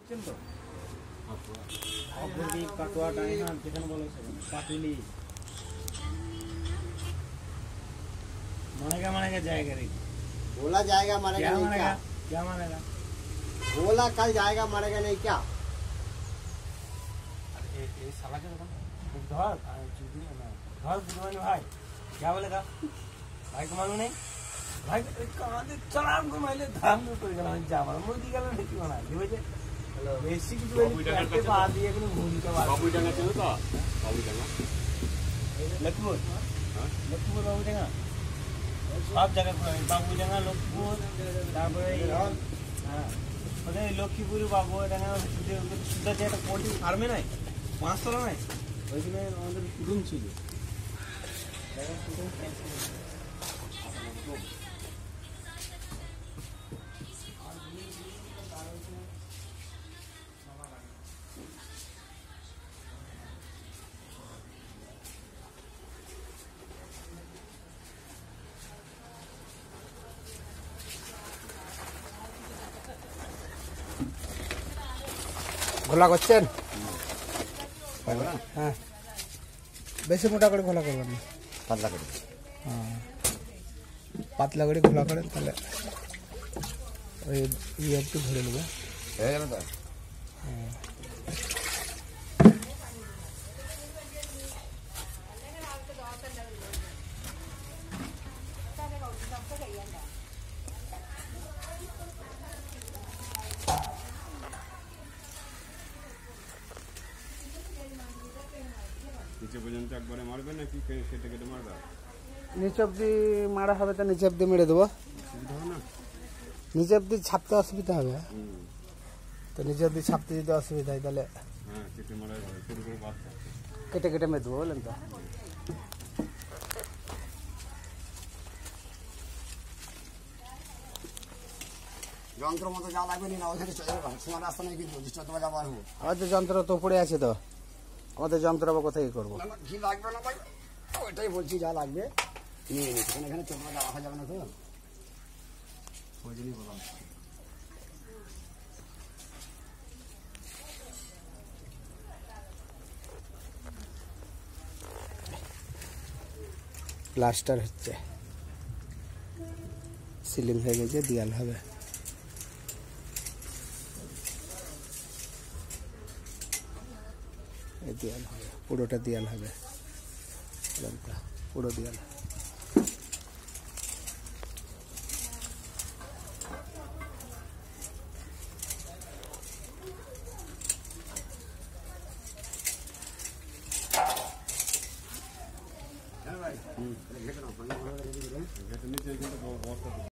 দেখছেন তো অপরদিক কাটোয়া ডাইহাট যেখানে বলে সেখানে পাটুলি मानेगा जाएगा रे बोला जाएगा मारेगा नहीं क्या क्या मानेगा बोला कल जाएगा मारेगा नहीं क्या ये साला के दुकान धर चुदनी ना धर बुढ़वा भाई क्या बोलेगा भाई को मालूम नहीं भाई कहां से चलान को मैले धाम में कोई गला जा मार मोदी गला नहीं बना ये वजह हेलो बेसिक जो है बात ये कि भूमि का बात बाबू डांगा चलो तो बाबू डांगा लखनऊ हां लखनऊ बाबू डांगा सब जगह बाबू डांगा लखनऊ তারপরে হ্যাঁ মানে লক্ষ্মীপুর বাবু ডাंगा সুদা যেটা পোল্ট্রি ফার্মে নাই পাঁচতলা নাই ওইখানে আমাদের রুম ছিল দেখা শুধু ক্যান্সেল ঘোলা করছেন হ্যাঁ বেশি মোটা করে ঘোলা করবেন না পাতলা করে হ্যাঁ পাতলা করে ঘোলা করেন তাহলে ওই ইয়ে একটু ধরে নেবে হয়ে যাবে তো হ্যাঁ নিচে পর্যন্ত একবারে মারবে নাকি কেটে কেটে মারবে নিচে অব্দি মারা হবে তো নিচে অব্দি মেরে দেবো নিচে অব্দি ছাপতে অসুবিধা হবে তো নিচে অব্দি ছাপতে যদি অসুবিধা হয় তাহলে হ্যাঁ কেটে মারা যাবে পুরো করে বাচ্চা কেটে কেটে মেরে দেবো বললেন তো যন্ত্র মতো যা লাগবে না ওখানে সময় রাস্তা নেই কিন্তু তোমার যাবো আসবো আমাদের যন্ত্র তো পড়ে আছে তো আমাদের যন্ত্র আবার কোথায় করবো কি লাগবে না ভাই ওইটাই বলছি যা লাগবে নিয়ে নিচ্ছি এখানে চোখা রাখা যাবে না তো ওই জন্যই বললাম প্লাস্টার হচ্ছে সিলিং হয়ে গেছে দেয়াল হবে দেয়াল হবে পুরোটা দেয়াল হবে পুরো দেয়াল নিচে কিন্তু বস্তা